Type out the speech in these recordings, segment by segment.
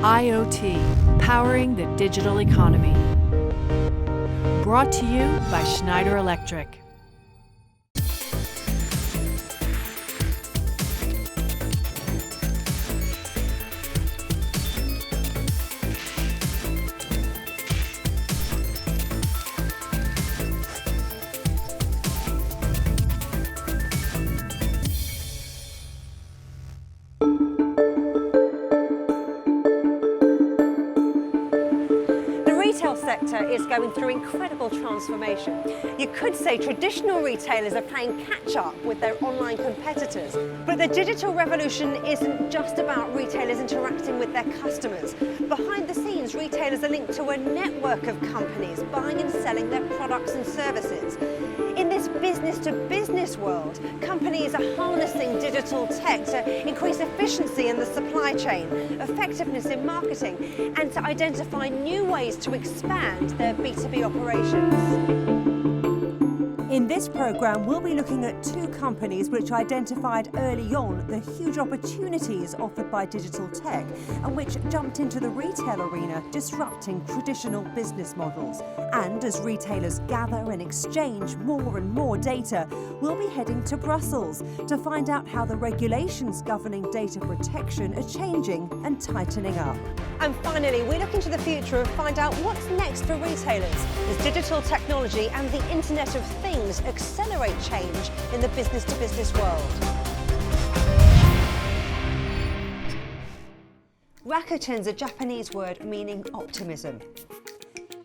I.O.T. Powering the Digital Economy. Brought to you by Schneider Electric. The retail sector is going through incredible transformation. You could say traditional retailers are playing catch-up with their online competitors, but the digital revolution isn't just about retailers interacting with their customers. Behind the scenes, retailers are linked to a network of companies buying and selling their products and services. In this business-to-business world, companies are harnessing digital tech to increase efficiency in the supply chain, effectiveness in marketing, and to identify new ways to expand their B2B operations. In this programme, we'll be looking at two companies which identified early on the huge opportunities offered by digital tech and which jumped into the retail arena, disrupting traditional business models. And as retailers gather and exchange more and more data, we'll be heading to Brussels to find out how the regulations governing data protection are changing and tightening up. And finally, we look into the future and find out what's next for retailers as digital technology and the Internet of Things accelerate change in the business-to-business world. Rakuten's a Japanese word meaning optimism.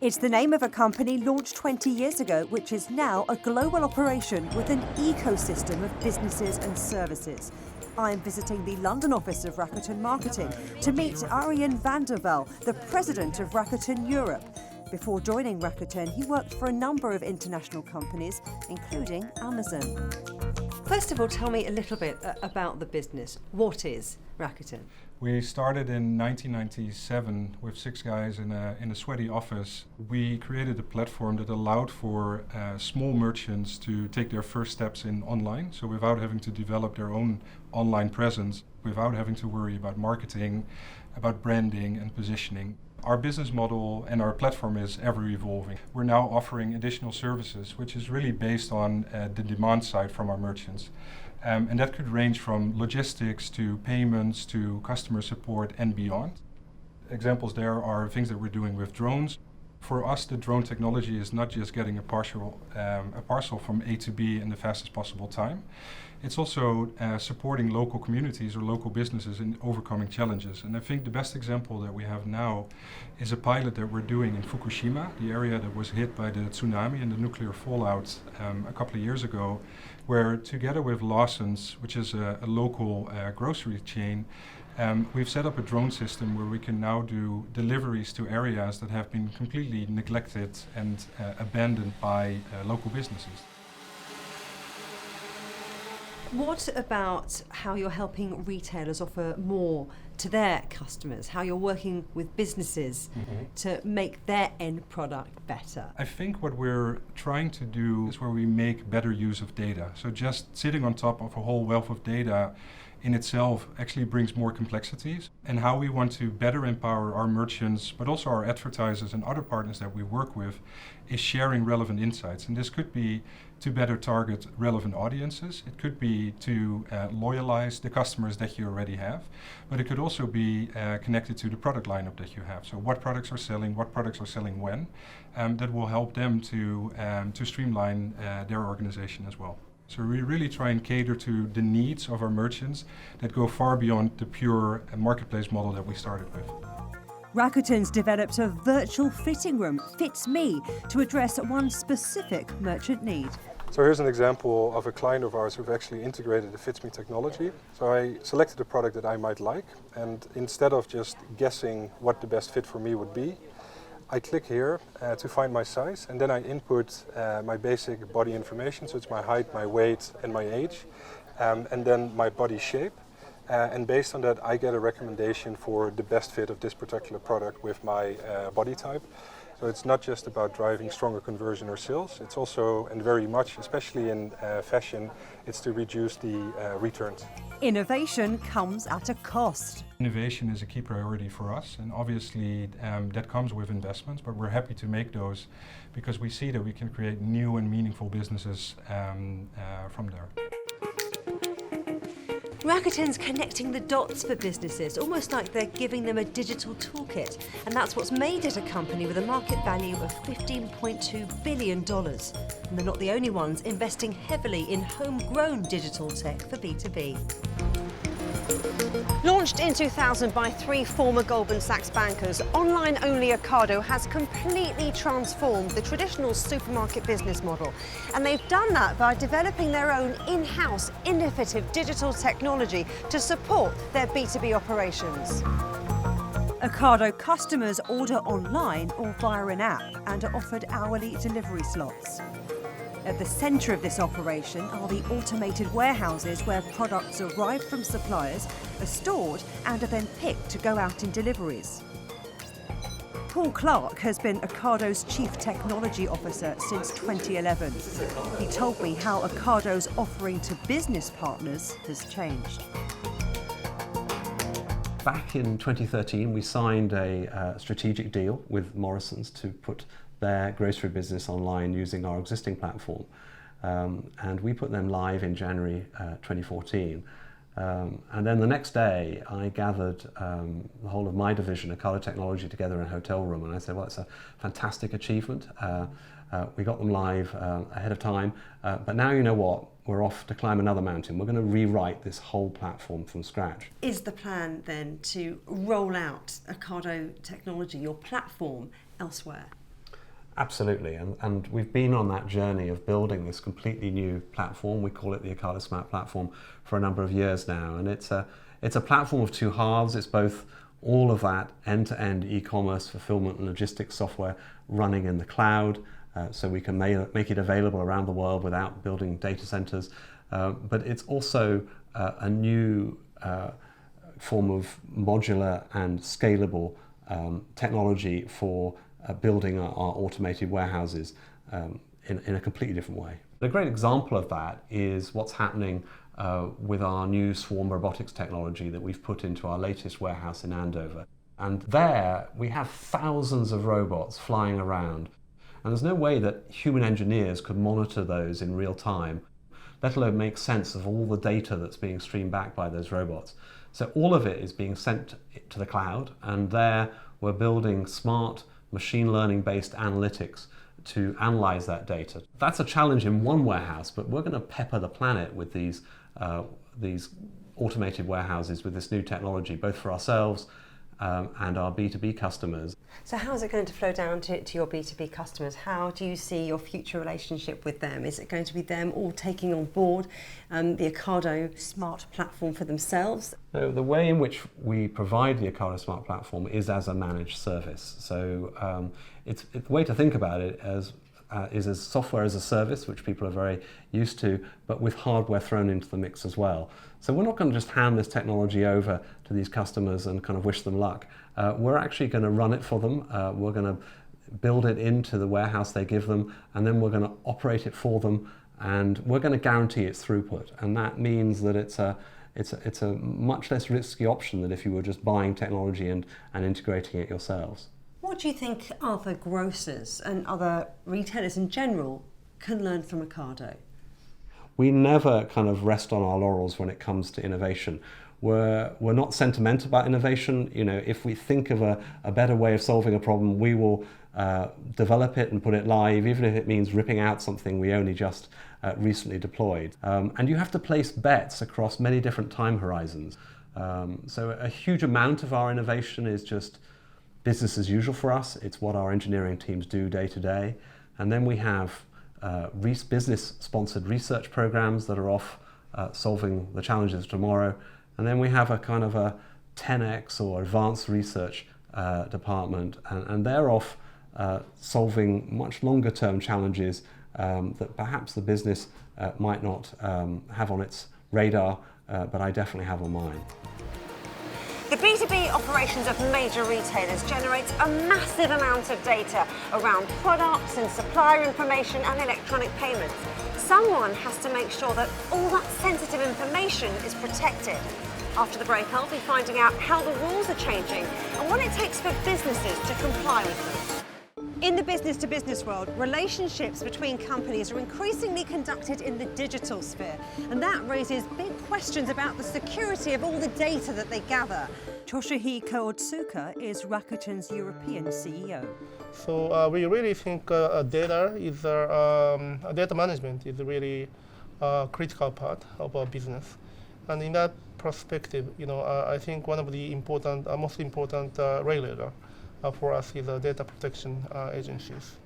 It's the name of a company launched 20 years ago, which is now a global operation with an ecosystem of businesses and services. I'm visiting the London office of Rakuten Marketing to meet Arjen van der Wel, the president of Rakuten Europe. Before joining Rakuten, he worked for a number of international companies, including Amazon. First of all, tell me a little bit about the business. What is Rakuten? We started in 1997 with 6 guys in a sweaty office. We created a platform that allowed for small merchants to take their first steps in online, so without having to develop their own online presence, without having to worry about marketing, about branding and positioning. Our business model and our platform is ever evolving. We're now offering additional services, which is really based on the demand side from our merchants. And that could range from logistics to payments to customer support and beyond. Examples there are things that we're doing with drones. For us, the drone technology is not just getting a parcel from A to B in the fastest possible time. It's also supporting local communities or local businesses in overcoming challenges. And I think the best example that we have now is a pilot that we're doing in Fukushima, the area that was hit by the tsunami and the nuclear fallout a couple of years ago, where together with Lawson's, which is a local grocery chain, we've set up a drone system where we can now do deliveries to areas that have been completely neglected and abandoned by local businesses. What about how you're helping retailers offer more to their customers, how you're working with businesses to make their end product better? I think what we're trying to do is where we make better use of data. So just sitting on top of a whole wealth of data in itself actually brings more complexities, and how we want to better empower our merchants, but also our advertisers and other partners that we work with, is sharing relevant insights. And this could be to better target relevant audiences. It could be to loyalize the customers that you already have, but it could also be connected to the product lineup that you have. So what products are selling when, that will help them to streamline their organization as well. So we really try and cater to the needs of our merchants that go far beyond the pure marketplace model that we started with. Rakuten's developed a virtual fitting room, Fits Me, to address one specific merchant need. So here's an example of a client of ours who've actually integrated the Fits Me technology. So I selected a product that I might like, and instead of just guessing what the best fit for me would be, I click here to find my size, and then I input my basic body information, so it's my height, my weight, and my age, and then my body shape. And based on that, I get a recommendation for the best fit of this particular product with my body type. So it's not just about driving stronger conversion or sales, it's also, and very much, especially in fashion, it's to reduce the returns. Innovation comes at a cost. Innovation is a key priority for us, and obviously that comes with investments, but we're happy to make those because we see that we can create new and meaningful businesses from there. Rakuten's connecting the dots for businesses, almost like they're giving them a digital toolkit. And that's what's made it a company with a market value of $15.2 billion. And they're not the only ones investing heavily in homegrown digital tech for B2B. Launched in 2000 by 3 former Goldman Sachs bankers, online-only Ocado has completely transformed the traditional supermarket business model. And they've done that by developing their own in-house innovative digital technology to support their B2B operations. Ocado customers order online or via an app and are offered hourly delivery slots. At the centre of this operation are the automated warehouses where products arrive from suppliers, are stored and are then picked to go out in deliveries. Paul Clark has been Ocado's Chief Technology Officer since 2011. He told me how Ocado's offering to business partners has changed. Back in 2013, we signed a strategic deal with Morrisons to put their grocery business online using our existing platform. And we put them live in January 2014. And then the next day, I gathered the whole of my division, Ocado Technology, together in a hotel room, and I said, well, it's a fantastic achievement. We got them live ahead of time, but now you know what? We're off to climb another mountain. We're going to rewrite this whole platform from scratch. Is the plan then to roll out Ocado Technology, your platform, elsewhere? Absolutely, and we've been on that journey of building this completely new platform. We call it the Ocado Smart Platform for a number of years now, and it's a platform of two halves. It's both all of that end-to-end e-commerce, fulfillment and logistics software running in the cloud, so we can make it available around the world without building data centers. But it's also a new form of modular and scalable technology for building our automated warehouses in a completely different way. A great example of that is what's happening with our new swarm robotics technology that we've put into our latest warehouse in Andover. And there we have thousands of robots flying around, and there's no way that human engineers could monitor those in real time, let alone make sense of all the data that's being streamed back by those robots. So all of it is being sent to the cloud, and there we're building smart machine learning based analytics to analyze that data. That's a challenge in one warehouse, but we're going to pepper the planet with these automated warehouses with this new technology, both for ourselves and our B2B customers. So how is it going to flow down to your B2B customers? How do you see your future relationship with them? Is it going to be them all taking on board the Ocado Smart Platform for themselves? So the way in which we provide the Ocado Smart Platform is as a managed service. So the way to think about it is as software as a service, which people are very used to, but with hardware thrown into the mix as well. So we're not going to just hand this technology over to these customers and kind of wish them luck. We're actually going to run it for them. We're going to build it into the warehouse they give them, and then we're going to operate it for them, and we're going to guarantee its throughput. And that means that it's a much less risky option than if you were just buying technology and integrating it yourselves. What do you think other grocers and other retailers in general can learn from Ocado? We never kind of rest on our laurels when it comes to innovation. We're not sentimental about innovation. You know, if we think of a better way of solving a problem, we will develop it and put it live, even if it means ripping out something we only just recently deployed. And you have to place bets across many different time horizons. So a huge amount of our innovation is just business as usual for us. It's what our engineering teams do day to day. And then we have business-sponsored research programs that are off solving the challenges of tomorrow. And then we have a kind of a 10x or advanced research department, and they're off solving much longer term challenges that perhaps the business might not have on its radar, but I definitely have on mine. The The B2B operations of major retailers generates a massive amount of data around products and supplier information and electronic payments. Someone has to make sure that all that sensitive information is protected. After the break, I'll be finding out how the rules are changing and what it takes for businesses to comply with them. In the business-to-business world, relationships between companies are increasingly conducted in the digital sphere, and that raises big questions about the security of all the data that they gather. Toshihiko Otsuka is Rakuten's European CEO. So we really think data management is really a critical part of our business, and in that perspective, I think one of the most important regulator for us is the data protection agencies.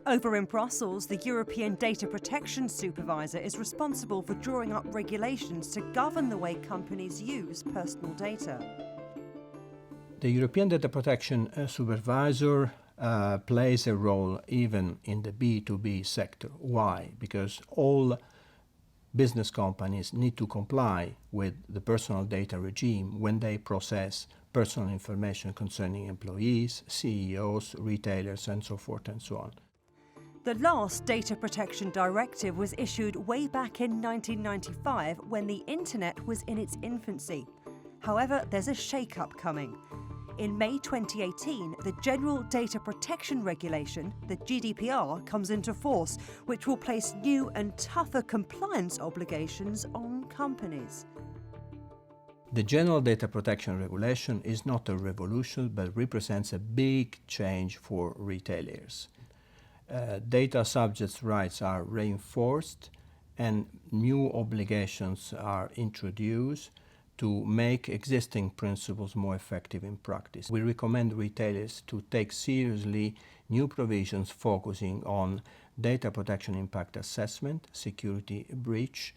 Over in Brussels, the European Data Protection Supervisor is responsible for drawing up regulations to govern the way companies use personal data. The European Data Protection Supervisor plays a role even in the B2B sector. Why? Because all business companies need to comply with the personal data regime when they process personal information concerning employees, CEOs, retailers, and so forth and so on. The last data protection directive was issued way back in 1995 when the internet was in its infancy. However, there's a shake-up coming. In May 2018, the General Data Protection Regulation, the GDPR, comes into force, which will place new and tougher compliance obligations on companies. The General Data Protection Regulation is not a revolution, but represents a big change for retailers. Data subjects' rights are reinforced and new obligations are introduced to make existing principles more effective in practice. We recommend retailers to take seriously new provisions focusing on data protection impact assessment, security breach,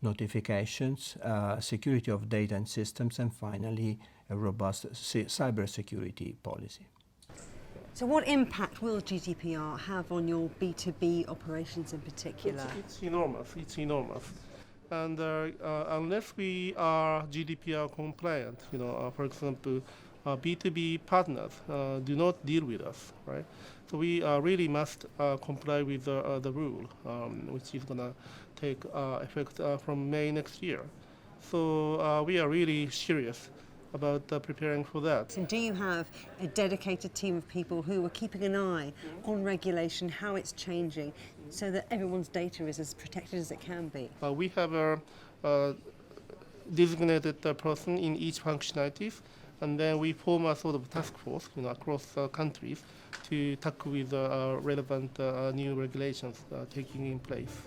notifications, security of data and systems, and finally a robust cybersecurity policy. So what impact will GDPR have on your B2B operations in particular? It's enormous. And unless we are GDPR compliant, for example, B2B partners do not deal with us, right? So we really must comply with the rule, which is going to take effect from May next year. So we are really serious about preparing for that. And do you have a dedicated team of people who are keeping an eye on regulation, how it's changing, so that everyone's data is as protected as it can be? We have a designated person in each functionalities, and then we form a sort of task force across countries to tackle with relevant new regulations taking in place.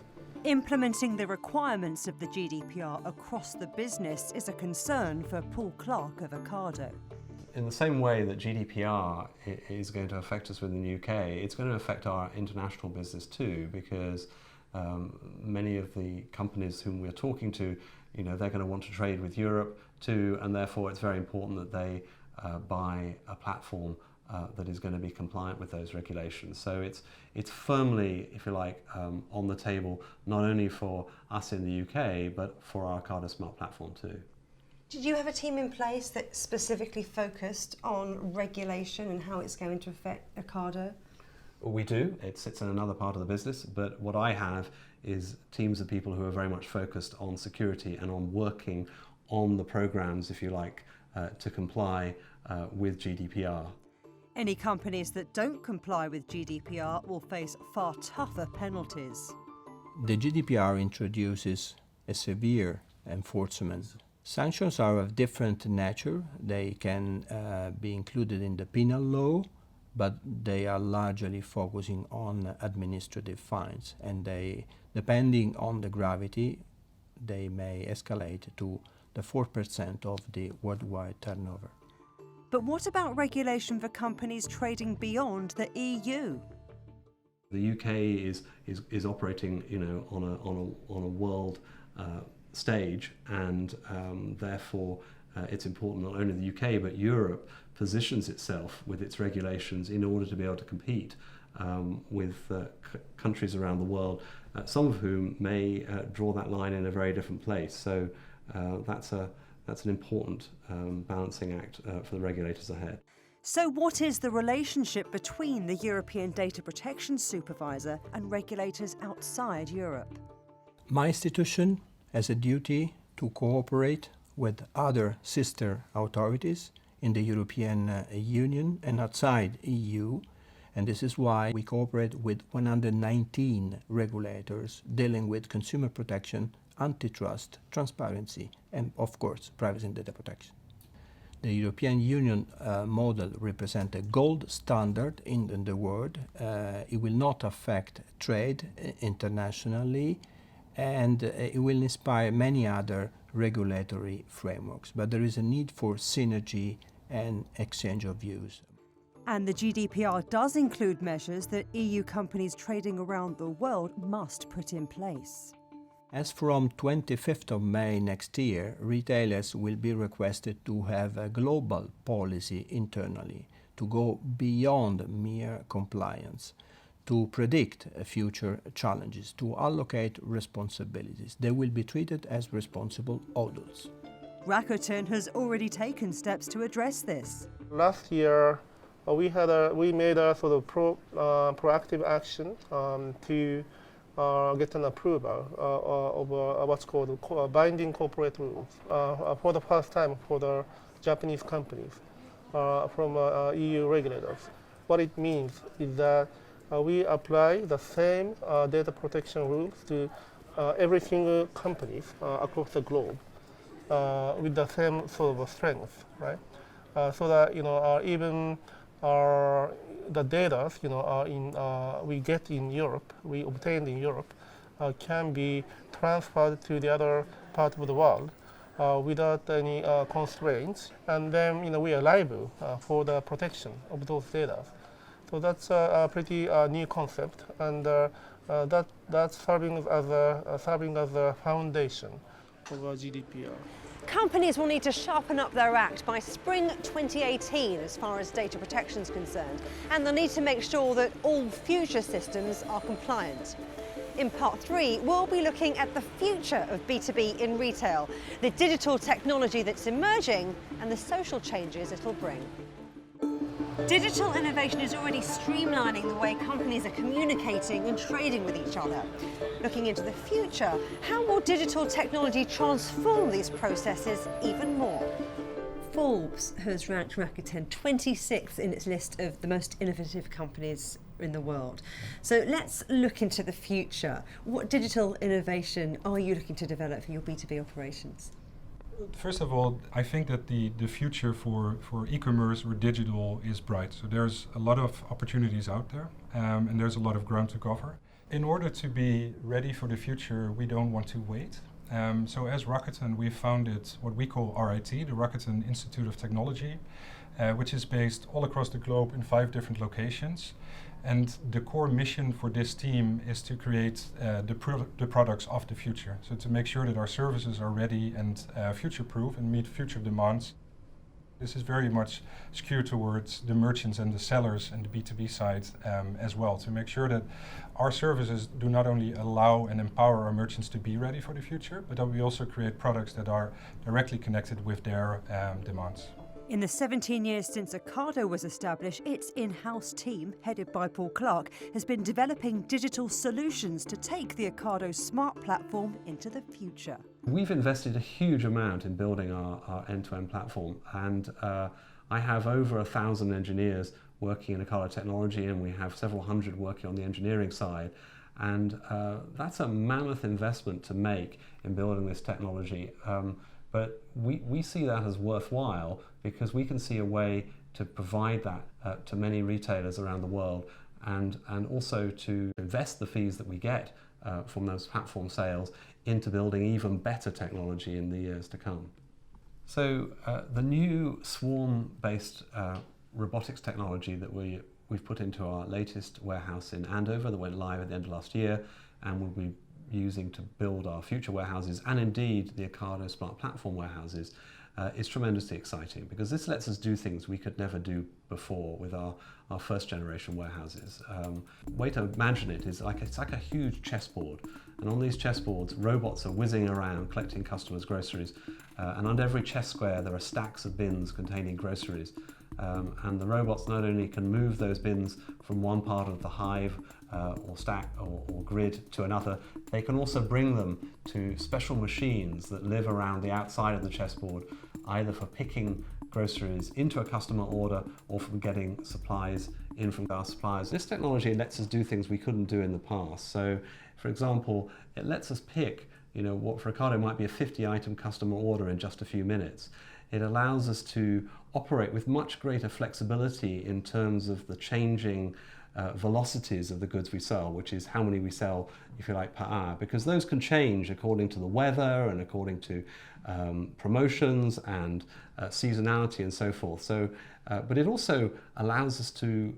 Implementing the requirements of the GDPR across the business is a concern for Paul Clark of Ocado. In the same way that GDPR is going to affect us within the UK, it's going to affect our international business too, because many of the companies whom we're talking to, they're going to want to trade with Europe too, and therefore it's very important that they buy a platform that is going to be compliant with those regulations. So it's firmly, if you like, on the table, not only for us in the UK, but for our Ocado Smart platform too. Did you have a team in place that specifically focused on regulation and how it's going to affect Ocado? We do. It sits in another part of the business, but what I have is teams of people who are very much focused on security and on working on the programs, if you like, to comply with GDPR. Any companies that don't comply with GDPR will face far tougher penalties. The GDPR introduces a severe enforcement. Sanctions are of different nature. They can be included in the penal law, but they are largely focusing on administrative fines, and they, depending on the gravity, they may escalate to the 4% of the worldwide turnover. But what about regulation for companies trading beyond the EU? The UK is operating, on a world stage, and therefore it's important not only the UK but Europe positions itself with its regulations in order to be able to compete with countries around the world, some of whom may draw that line in a very different place. So that's that's an important balancing act for the regulators ahead. So what is the relationship between the European Data Protection Supervisor and regulators outside Europe? My institution has a duty to cooperate with other sister authorities in the European Union and outside EU, and this is why we cooperate with 119 regulators dealing with consumer protection, antitrust, transparency, and of course privacy and data protection. The European Union model represents a gold standard in the world. It will not affect trade internationally, and it will inspire many other regulatory frameworks. But there is a need for synergy and exchange of views. And the GDPR does include measures that EU companies trading around the world must put in place. As from 25th of May next year, retailers will be requested to have a global policy internally to go beyond mere compliance, to predict future challenges, to allocate responsibilities. They will be treated as responsible adults. Rakuten has already taken steps to address this. Last year, we made a sort of proactive action to get an approval of what's called binding corporate rules for the first time for the Japanese companies from EU regulators. What it means is that we apply the same data protection rules to every single company across the globe with the same sort of strength, right? So that even the data we get in Europe, we obtained in Europe, can be transferred to the other part of the world without any constraints, and then we are liable for the protection of those data. So that's a pretty new concept, and that's serving as a foundation of our GDPR. Companies will need to sharpen up their act by spring 2018 as far as data protection is concerned, and they'll need to make sure that all future systems are compliant. In part 3, we'll be looking at the future of B2B in retail, the digital technology that's emerging and the social changes it'll bring. Digital innovation is already streamlining the way companies are communicating and trading with each other. Looking into the future, how will digital technology transform these processes even more? Forbes has ranked Rakuten 26th in its list of the most innovative companies in the world. So let's look into the future. What digital innovation are you looking to develop for your B2B operations? First of all, I think that the future for e-commerce or digital is bright. So there's a lot of opportunities out there, and there's a lot of ground to cover. In order to be ready for the future, we don't want to wait. So as Rakuten, we founded what we call RIT, the Rakuten Institute of Technology, which is based all across the globe in 5 different locations. And the core mission for this team is to create the products of the future. So to make sure that our services are ready and future-proof and meet future demands. This is very much skewed towards the merchants and the sellers and the B2B side as well, to make sure that our services do not only allow and empower our merchants to be ready for the future, but that we also create products that are directly connected with their demands. In the 17 years since Ocado was established, its in-house team, headed by Paul Clark, has been developing digital solutions to take the Ocado Smart platform into the future. We've invested a huge amount in building our end-to-end platform, and I have over 1,000 engineers working in Ocado technology, and we have several hundred working on the engineering side. And that's a mammoth investment to make in building this technology. But we see that as worthwhile because we can see a way to provide that to many retailers around the world, and also to invest the fees that we get from those platform sales into building even better technology in the years to come. So the new swarm-based robotics technology that we've put into our latest warehouse in Andover that went live at the end of last year, and we'll be using to build our future warehouses, and indeed the Ocado Smart Platform warehouses, is tremendously exciting because this lets us do things we could never do before with our our first generation warehouses. Way to imagine it is it's like a huge chessboard, and on these chessboards robots are whizzing around collecting customers' groceries, and under every chess square there are stacks of bins containing groceries, and the robots not only can move those bins from one part of the hive or stack or grid to another, they can also bring them to special machines that live around the outside of the chessboard, either for picking groceries into a customer order or from getting supplies in from our suppliers. This technology lets us do things we couldn't do in the past. So, for example, it lets us pick, what for Ocado might be a 50-item customer order in just a few minutes. It allows us to operate with much greater flexibility in terms of the changing velocities of the goods we sell, which is how many we sell, if you like, per hour, because those can change according to the weather and according to promotions and seasonality and so forth. So, but it also allows us to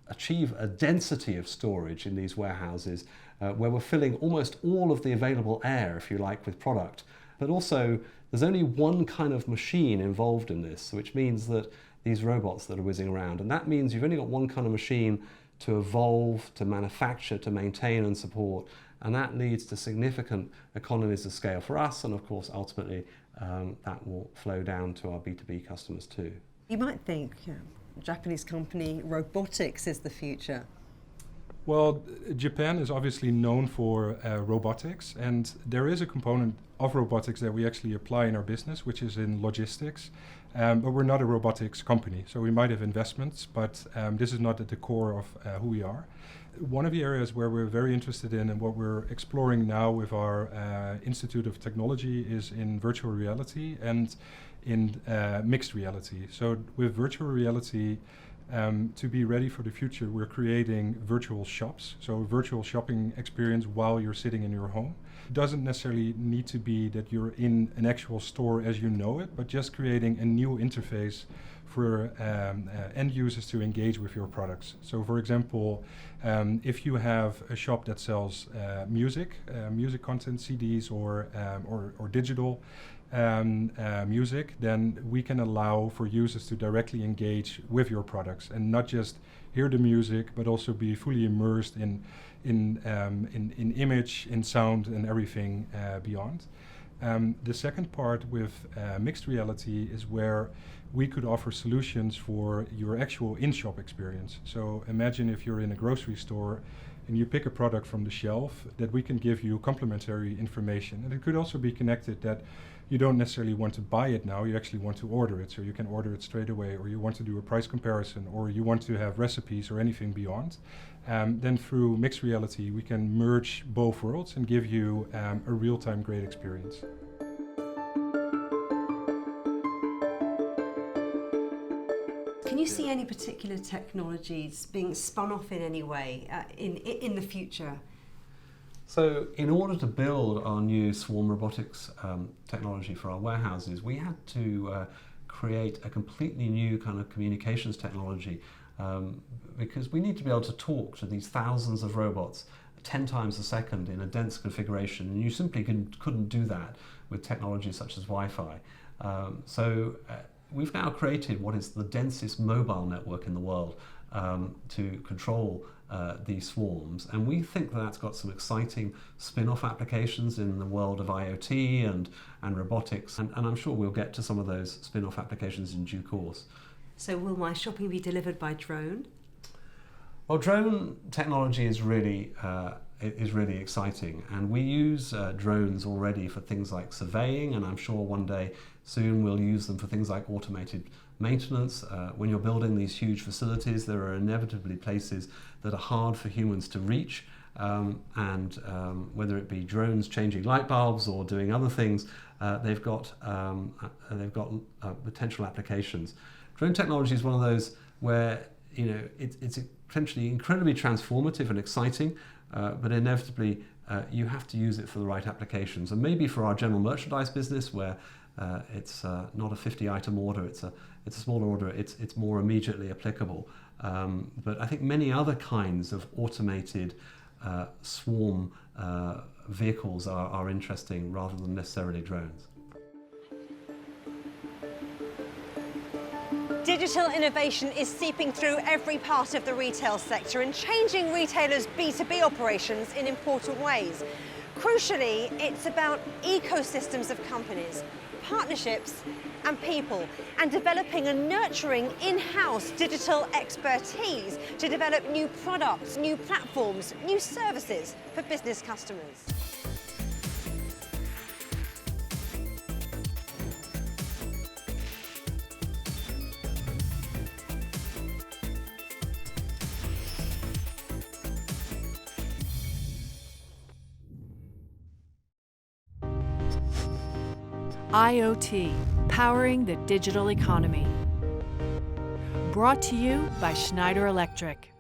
achieve a density of storage in these warehouses where we're filling almost all of the available air, if you like, with product. But also, there's only one kind of machine involved in this, which means that these robots that are whizzing around, and that means you've only got one kind of machine to evolve, to manufacture, to maintain and support, and that leads to significant economies of scale for us, and of course ultimately that will flow down to our B2B customers too. You might think, Japanese company, robotics is the future. Well, Japan is obviously known for robotics, and there is a component of robotics that we actually apply in our business, which is in logistics. But we're not a robotics company, so we might have investments, but this is not at the core of who we are. One of the areas where we're very interested in and what we're exploring now with our Institute of Technology is in virtual reality and in mixed reality. So with virtual reality, to be ready for the future, we're creating virtual shops, so a virtual shopping experience while you're sitting in your home. It doesn't necessarily need to be that you're in an actual store as you know it, but just creating a new interface for end users to engage with your products. So for example, if you have a shop that sells music content, CDs or digital music, then we can allow for users to directly engage with your products and not just hear the music, but also be fully immersed in image, in sound, and everything beyond. The second part with mixed reality is where we could offer solutions for your actual in-shop experience. So imagine if you're in a grocery store and you pick a product from the shelf, that we can give you complementary information. And it could also be connected that you don't necessarily want to buy it now, you actually want to order it, so you can order it straight away, or you want to do a price comparison, or you want to have recipes or anything beyond. Then through mixed reality, we can merge both worlds and give you a real-time great experience. Can you see any particular technologies being spun off in any way in the future? So in order to build our new swarm robotics technology for our warehouses, we had to create a completely new kind of communications technology because we need to be able to talk to these thousands of robots 10 times a second in a dense configuration, and you simply couldn't do that with technologies such as Wi-Fi. We've now created what is the densest mobile network in the world to control these swarms, and we think that that's got some exciting spin-off applications in the world of I.O.T. and robotics, and I'm sure we'll get to some of those spin-off applications in due course. So will my shopping be delivered by drone? Well, drone technology is really exciting, and we use drones already for things like surveying, and I'm sure one day soon we'll use them for things like automated maintenance. When you're building these huge facilities, there are inevitably places that are hard for humans to reach, and whether it be drones changing light bulbs or doing other things, they've got potential applications. Drone technology is one of those where it's potentially incredibly transformative and exciting, but inevitably you have to use it for the right applications. And maybe for our general merchandise business, where it's not a 50-item order, it's a smaller order, it's more immediately applicable. But I think many other kinds of automated swarm vehicles are interesting rather than necessarily drones. Digital innovation is seeping through every part of the retail sector and changing retailers' B2B operations in important ways. Crucially, it's about ecosystems of companies, partnerships and people, and developing and nurturing in-house digital expertise to develop new products, new platforms, new services for business customers. I.O.T. Powering the Digital Economy. Brought to you by Schneider Electric.